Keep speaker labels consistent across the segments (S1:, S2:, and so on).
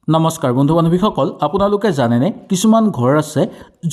S1: নমস্কাৰ বন্ধু বান্ধৱীসকল, আপোনালোকে জানেনে কিছুমান ঘৰ আছে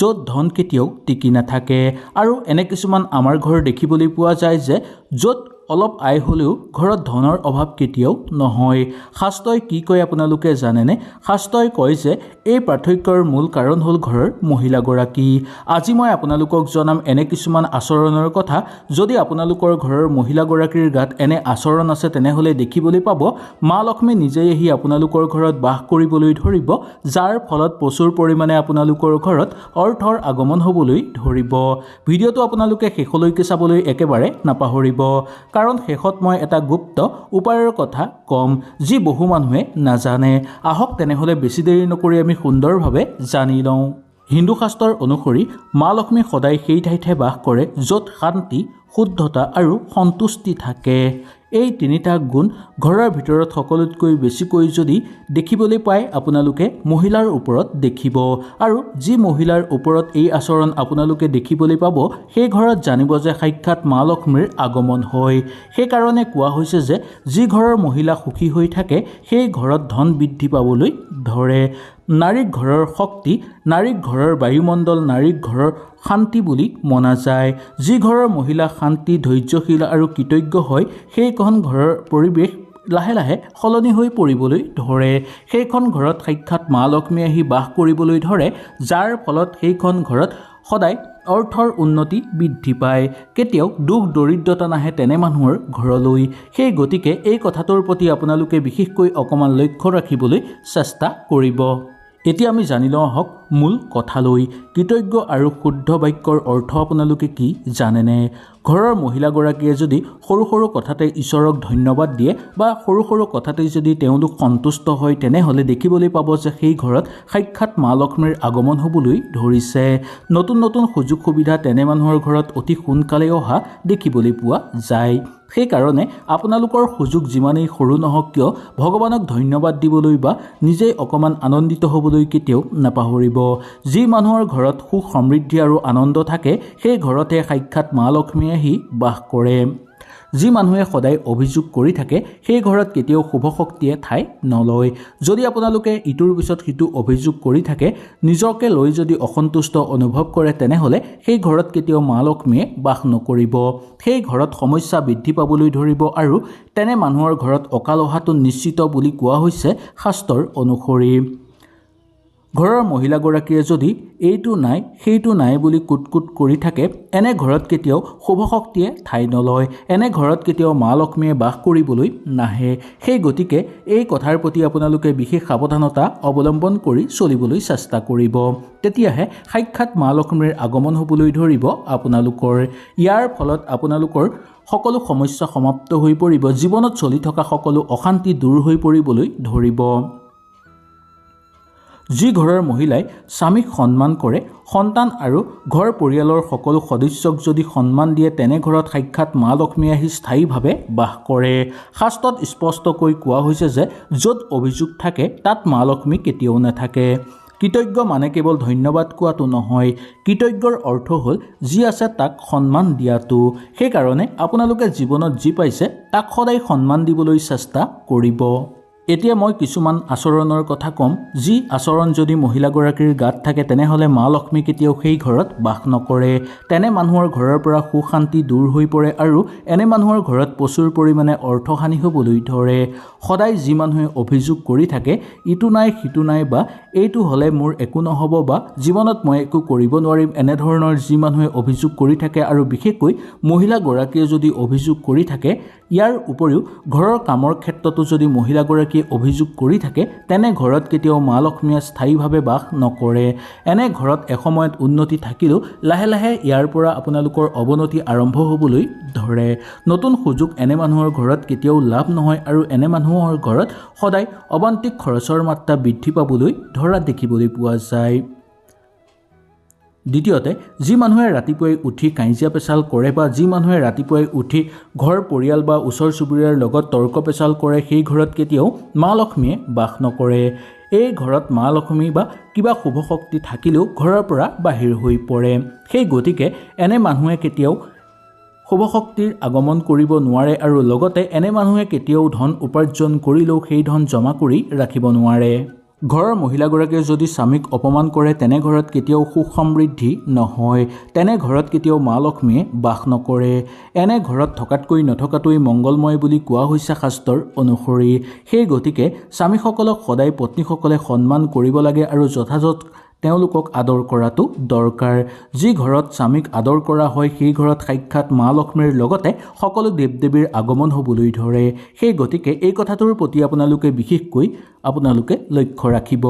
S1: য'ত ধন কেতিয়াও টিকি নাথাকে আৰু এনে কিছুমান আমাৰ ঘৰ দেখিবলৈ পোৱা যায় যে য'ত অলপ আয় হ'লেও ঘৰত ধনৰ অভাৱ কেতিয়াও নহয়। শাস্ত্ৰই কি কয় আপোনালোকে জানেনে? শাস্ত্ৰই কয় যে এই পাৰ্থক্যৰ মূল কাৰণ হ'ল ঘৰৰ মহিলাগৰাকী। আজি মই আপোনালোকক জনাম এনে কিছুমান আচৰণৰ কথা। যদি আপোনালোকৰ ঘৰৰ মহিলাগৰাকীৰ গাত এনে আচৰণ আছে তেনেহ'লে দেখিবলৈ পাব মা লক্ষ্মী নিজেই আহি আপোনালোকৰ ঘৰত বাস কৰিবলৈ ধৰিব, যাৰ ফলত প্ৰচুৰ পৰিমাণে আপোনালোকৰ ঘৰত অৰ্থৰ আগমন হ'বলৈ ধৰিব। ভিডিঅ'টো আপোনালোকে শেষলৈকে চাবলৈ একেবাৰে নাপাহৰিব, কাৰণ শেষত মই এটা গুপ্ত উপায়ৰ কথা ক'ম যি বহু মানুহে নাজানে। আহক তেনেহ'লে বেছি দেৰি নকৰি আমি সুন্দৰভাৱে জানি লওঁ। হিন্দু শাস্ত্ৰৰ অনুসৰি মা লক্ষ্মী সদায় সেই ঠাইতে বাস কৰে য'ত শান্তি, শুদ্ধতা আৰু সন্তুষ্টি থাকে। এই তিনিটা গুণ ঘৰৰ ভিতৰত সকলোতকৈ বেছিকৈ যদি দেখিবলৈ পায় আপোনালোকে মহিলাৰ ওপৰত দেখিব, আৰু যি মহিলাৰ ওপৰত এই আচৰণ আপোনালোকে দেখিবলৈ পাব সেই ঘৰত জানিব যে সাক্ষাৎ মা লক্ষ্মীৰ আগমন হয়। সেইকাৰণে কোৱা হৈছে যে যি ঘৰৰ মহিলা সুখী হৈ থাকে সেই ঘৰত ধন বৃদ্ধি পাবলৈ ধৰে। নাৰীক ঘৰৰ শক্তি, নাৰীক ঘৰৰ বায়ুমণ্ডল, নাৰীক ঘৰৰ শান্তি বুলি মনা যায়। যি ঘৰৰ মহিলা শান্তি, ধৈৰ্যশীল আৰু কৃতজ্ঞ হয় সেইখন ঘৰৰ পৰিৱেশ লাহে লাহে সলনি হৈ পৰিবলৈ ধৰে। সেইখন ঘৰত সাক্ষাৎ মা লক্ষ্মী আহি বাস কৰিবলৈ ধৰে, যাৰ ফলত সেইখন ঘৰত সদায় অৰ্থৰ উন্নতি বৃদ্ধি পায়। কেতিয়াও দুখ দৰিদ্ৰতা নাহে তেনে মানুহৰ ঘৰলৈ। সেই গতিকে এই কথাটোৰ প্ৰতি আপোনালোকে বিশেষকৈ অকণমান লক্ষ্য ৰাখিবলৈ চেষ্টা কৰিব। এতিয়া আমি জানি লওঁ আহক মূল কথালৈ। কৃতজ্ঞ আৰু শুদ্ধ বাক্যৰ অৰ্থ আপোনালোকে কি জানেনে? ঘৰৰ মহিলাগৰাকীয়ে যদি সৰু সৰু কথাতে ঈশ্বৰক ধন্যবাদ দিয়ে বা সৰু সৰু কথাতেই যদি তেওঁলোক সন্তুষ্ট হয় তেনেহ'লে দেখিবলৈ পাব যে সেই ঘৰত সাক্ষাৎ মা লক্ষ্মীৰ আগমন হ'বলৈ ধৰিছে। নতুন নতুন সুযোগ সুবিধা তেনে মানুহৰ ঘৰত অতি সোনকালে অহা দেখিবলৈ পোৱা যায়। সেইকাৰণে আপোনালোকৰ সুযোগ যিমানেই সৰু নহওক কিয় ভগৱানক ধন্যবাদ দিবলৈ বা নিজেই অকণমান আনন্দিত হ'বলৈ কেতিয়াও নাপাহৰিব। যি মানুহৰ ঘৰত সুখ সমৃদ্ধি আৰু আনন্দ থাকে সেই ঘৰতে সাক্ষাৎ মা লক্ষ্মী আহি বাস কৰে। যি মানুহে সদায় অভিযোগ কৰি থাকে সেই ঘৰত কেতিয়াও শুভ শক্তিয়ে ঠাই নলয়। যদি আপোনালোকে ইটোৰ পিছত সিটো অভিযোগ কৰি থাকে, নিজকে লৈ যদি অসন্তুষ্ট অনুভৱ কৰে তেনেহ'লে সেই ঘৰত কেতিয়াও মা লক্ষ্মীয়ে বাস নকৰিব। সেই ঘৰত সমস্যা বৃদ্ধি পাবলৈ ধৰিব আৰু তেনে মানুহৰ ঘৰত অকাল অহাটো নিশ্চিত বুলি কোৱা হৈছে শাস্ত্ৰৰ অনুসৰি। ঘৰৰ মহিলাগৰাকীয়ে যদি এইটো নাই সেইটো নাই বুলি কুটকুট কৰি থাকে এনে ঘৰত কেতিয়াও শুভ শক্তিয়ে ঠাই নলয়। এনে ঘৰত কেতিয়াও মা লক্ষ্মীয়ে বাস কৰিবলৈ নাহে। সেই গতিকে এই কথাৰ প্ৰতি আপোনালোকে বিশেষ সাৱধানতা অৱলম্বন কৰি চলিবলৈ চেষ্টা কৰিব। তেতিয়াহে সাক্ষাৎ মা লক্ষ্মীৰ আগমন হ'বলৈ ধৰিব আপোনালোকৰ। ইয়াৰ ফলত আপোনালোকৰ সকলো সমস্যা সমাপ্ত হৈ পৰিব। জীৱনত চলি থকা সকলো অশান্তি দূৰ হৈ পৰিবলৈ ধৰিব। যি ঘৰৰ মহিলাই স্বামীক সন্মান কৰে, সন্তান আৰু ঘৰ পৰিয়ালৰ সকলো সদস্যক যদি সন্মান দিয়ে তেনে ঘৰত সাক্ষাৎ মা লক্ষ্মী আহি স্থায়ীভাৱে বাস কৰে। শাস্ত্ৰত স্পষ্টকৈ কোৱা হৈছে যে য'ত অভিযোগ থাকে তাত মা লক্ষ্মী কেতিয়াও নাথাকে। কৃতজ্ঞ মানে কেৱল ধন্যবাদ কোৱাটো নহয়, কৃতজ্ঞৰ অৰ্থ হ'ল যি আছে তাক সন্মান দিয়াটো। সেইকাৰণে আপোনালোকে জীৱনত যি পাইছে তাক সদায় সন্মান দিবলৈ চেষ্টা কৰিব। এতিয়া মই কিছুমান আচৰণৰ কথা ক'ম। যি আচৰণ যদি মহিলাগৰাকীৰ গাত থাকে তেনেহ'লে মা লক্ষ্মী কেতিয়াও সেই ঘৰত বাস নকৰে। তেনে মানুহৰ ঘৰৰ পৰা সুখ শান্তি দূৰ হৈ পৰে আৰু এনে মানুহৰ ঘৰত প্ৰচুৰ পৰিমাণে অৰ্থহানি হ'বলৈ ধৰে। সদায় যি মানুহে অভিযোগ কৰি থাকে ইটো নাই সিটো নাই বা এইটো হ'লে মোৰ একো নহ'ব বা জীৱনত মই একো কৰিব নোৱাৰিম, এনেধৰণৰ যি মানুহে অভিযোগ কৰি থাকে আৰু বিশেষকৈ মহিলাগৰাকীয়ে যদি অভিযোগ কৰি থাকে, ইয়াৰ উপৰিও ঘৰৰ কামৰ ক্ষেত্ৰতো যদি মহিলাগৰাকীয়ে অভিযোগ কৰি থাকে তেনে ঘৰত কেতিয়াও মা লক্ষ্মীয়ে স্থায়ীভাৱে বাস নকৰে। এনে ঘৰত এসময়ত উন্নতি থাকিলেও লাহে লাহে ইয়াৰ পৰা আপোনালোকৰ অৱনতি আৰম্ভ হ'বলৈ ধৰে। নতুন সুযোগ এনে মানুহৰ ঘৰত কেতিয়াও লাভ নহয় আৰু এনে মানুহৰ ঘৰত সদায় অবান্তিক খৰচৰ মাত্ৰা বৃদ্ধি পাবলৈ ধৰা দেখিবলৈ পোৱা যায়। দ্বিতীয়তে, যি মানুহে ৰাতিপুৱাই উঠি কাজিয়া পেচাল কৰে বা যি মানুহে ৰাতিপুৱাই উঠি ঘৰ পৰিয়াল বা ওচৰ চুবুৰীয়াৰ লগত তৰ্ক পেচাল কৰে সেই ঘৰত কেতিয়াও মা লক্ষ্মীয়ে বাস নকৰে। এই ঘৰত মা লক্ষ্মী বা কিবা শুভ শক্তি থাকিলেও ঘৰৰ পৰা বাহিৰ হৈ পৰে। সেই গতিকে এনে মানুহে কেতিয়াও শুভ শক্তিৰ আগমন কৰিব নোৱাৰে আৰু লগতে এনে মানুহে কেতিয়াও ধন উপাৰ্জন কৰিলেও সেই ধন জমা কৰি ৰাখিব নোৱাৰে। ঘৰৰ মহিলাগৰাকীয়ে যদি স্বামীক অপমান কৰে তেনে ঘৰত কেতিয়াও সুখ সমৃদ্ধি নহয়। তেনে ঘৰত কেতিয়াও মা লক্ষ্মীয়ে বাস নকৰে। এনে ঘৰত থকাতকৈ নথকাটোৱেই মংগলময় বুলি কোৱা হৈছে শাস্ত্ৰৰ অনুসৰি। সেই গতিকে স্বামীসকলক সদায় পত্নীসকলে সন্মান কৰিব লাগে আৰু যথাযথ তেওঁলোকক আদৰ কৰাটো দৰকাৰ। যি ঘৰত স্বামীক আদৰ কৰা হয় সেই ঘৰত সাক্ষাৎ মা লক্ষ্মীৰ লগতে সকলো দেৱ দেৱীৰ আগমন হ'বলৈ ধৰে। সেই গতিকে এই কথাটোৰ প্ৰতি বিশেষকৈ আপোনালোকে লক্ষ্য ৰাখিব।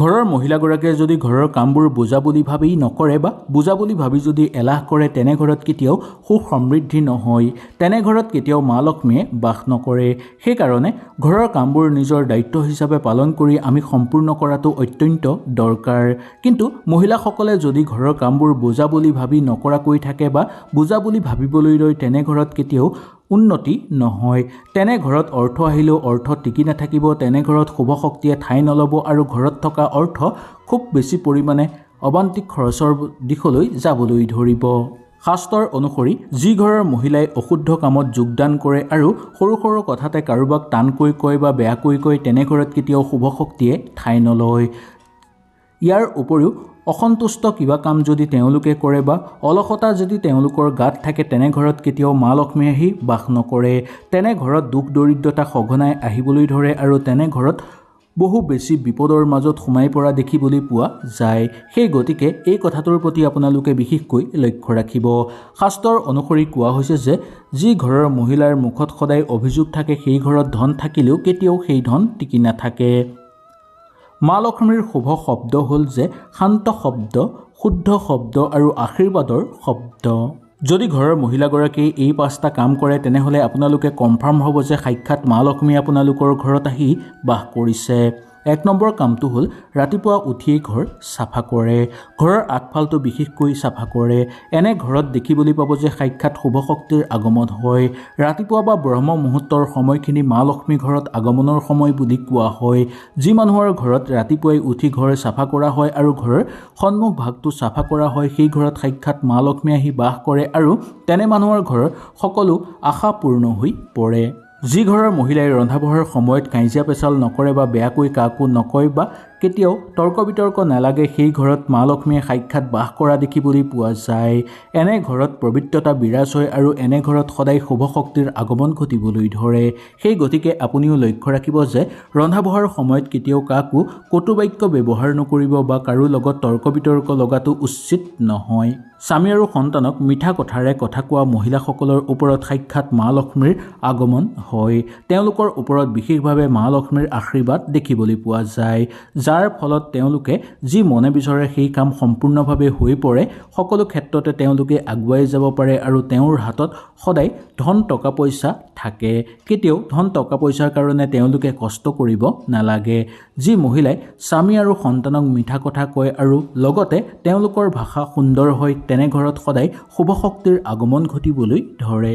S1: ঘৰৰ মহিলাগৰাকীয়ে যদি ঘৰৰ কামবোৰ বোজা বুলি ভাবি নকৰে বা বোজা বুলি ভাবি যদি এলাহ কৰে তেনে ঘৰত কেতিয়াও সুখ সমৃদ্ধি নহয়। তেনে ঘৰত কেতিয়াও মা লক্ষ্মীয়ে বাস নকৰে। সেইকাৰণে ঘৰৰ কামবোৰ নিজৰ দায়িত্ব হিচাপে পালন কৰি আমি সম্পূৰ্ণ কৰাটো অত্যন্ত দৰকাৰ। কিন্তু মহিলাসকলে যদি ঘৰৰ কামবোৰ বোজা বুলি ভাবি নকৰাকৈ থাকে বা বোজা বুলি ভাবিবলৈ লয় তেনে ঘৰত কেতিয়াও উন্নতি নহয়। তেনে ঘৰত অৰ্থ আহিলেও অৰ্থ টিকি নাথাকিব। তেনে ঘৰত শুভ শক্তিয়ে ঠাই নল'ব আৰু ঘৰত থকা অৰ্থ খুব বেছি পৰিমাণে অবান্তিক খৰচৰ দিশলৈ যাবলৈ ধৰিব। শাস্ত্ৰৰ অনুসৰি যি ঘৰৰ মহিলাই অশুদ্ধ কামত যোগদান কৰে আৰু সৰু সৰু কথাতে কাৰোবাক টানকৈ কয় বা বেয়াকৈ কয় তেনে ঘৰত কেতিয়াও শুভ শক্তিয়ে ঠাই নলয়। ইয়াৰ উপৰিও অসন্তুষ্ট কিবা কাম যদি তেওঁলোকে কৰে বা অলসতা যদি তেওঁলোকৰ গাত থাকে তেনে ঘৰত কেতিয়াও মা লক্ষ্মী আহি বাস নকৰে। তেনে ঘৰত দুখ দৰিদ্ৰতা সঘনাই আহিবলৈ ধৰে আৰু তেনে ঘৰত বহু বেছি বিপদৰ মাজত সোমাই পৰা দেখিবলৈ পোৱা যায়। সেই গতিকে এই কথাটোৰ প্ৰতি আপোনালোকে বিশেষকৈ লক্ষ্য ৰাখিব। শাস্ত্ৰৰ অনুসৰি কোৱা হৈছে যে যি ঘৰৰ মহিলাৰ মুখত সদায় অভিযোগ থাকে সেই ঘৰত ধন থাকিলেও কেতিয়াও সেই ধন টিকি নাথাকে। মা লক্ষ্মীৰ শুভ শব্দ হ'ল যে শান্ত শব্দ, শুদ্ধ শব্দ আৰু আশীৰ্বাদৰ শব্দ। যদি ঘৰৰ মহিলাগৰাকীয়ে এই 5টা কাম কৰে তেনেহ'লে আপোনালোকে কনফাৰ্ম হ'ব যে সাক্ষাৎ মা লক্ষ্মী আপোনালোকৰ ঘৰত আহি বাস কৰিছে। 1 নম্বৰ কামটো হ'ল ৰাতিপুৱা উঠিয়েই ঘৰ চাফা কৰে। ঘৰৰ আগফালটো বিশেষকৈ চাফা কৰে। এনে ঘৰত দেখিবলৈ পাব যে সাক্ষাৎ শুভ শক্তিৰ আগমন হয়। ৰাতিপুৱা বা ব্ৰহ্ম মুহূৰ্তৰ সময়খিনি মা লক্ষ্মী ঘৰত আগমনৰ সময় বুলি কোৱা হয়। যি মানুহৰ ঘৰত ৰাতিপুৱাই উঠি ঘৰ চাফা কৰা হয় আৰু ঘৰৰ সন্মুখ ভাগটো চাফা কৰা হয় সেই ঘৰত সাক্ষাৎ মা লক্ষ্মী আহি বাস কৰে আৰু তেনে মানুহৰ ঘৰৰ সকলো আশা পূৰ্ণ হৈ পৰে। যি ঘৰৰ মহিলাই ৰন্ধা বঢ়াৰ সময়ত কাজিয়া পেচাল নকৰে বা বেয়াকৈ কাকো নকয় বা কেতিয়াও তৰ্ক বিতৰ্ক নালাগে সেই ঘৰত মা লক্ষ্মীয়ে সাক্ষাৎ বাস কৰা দেখিবলৈ পোৱা যায়। এনে ঘৰত পবিত্ৰতা বিৰাজ হয় আৰু এনে ঘৰত সদায় শুভ শক্তিৰ আগমন ঘটিবলৈ ধৰে। সেই গতিকে আপুনিও লক্ষ্য ৰাখিব যে ৰন্ধা বঢ়াৰ সময়ত কেতিয়াও কাকো কটু বাক্য ব্যৱহাৰ নকৰিব বা কাৰো লগত তৰ্ক বিতৰ্ক লগাটো উচিত নহয়। স্বামী আৰু সন্তানক মিঠা কথাৰে কথা কোৱা মহিলাসকলৰ ওপৰত সাক্ষাৎ মা লক্ষ্মীৰ আগমন হয়। তেওঁলোকৰ ওপৰত বিশেষভাৱে মা লক্ষ্মীৰ আশীৰ্বাদ দেখিবলৈ পোৱা যায়। যাৰ ফলত তেওঁলোকে যি মনে বিচৰে সেই কাম সম্পূৰ্ণভাৱে হৈ পৰে। সকলো ক্ষেত্ৰতে তেওঁলোকে আগুৱাই যাব পাৰে আৰু তেওঁৰ হাতত সদায় ধন টকা পইচা থাকে। কেতিয়াও ধন টকা পইচাৰ কাৰণে তেওঁলোকে কষ্ট কৰিব নালাগে। যি মহিলাই স্বামী আৰু সন্তানক মিঠা কথা কয় আৰু লগতে তেওঁলোকৰ ভাষা সুন্দৰ হয় তেনে ঘৰত সদায় শুভ শক্তিৰ আগমন ঘটিবলৈ ধৰে।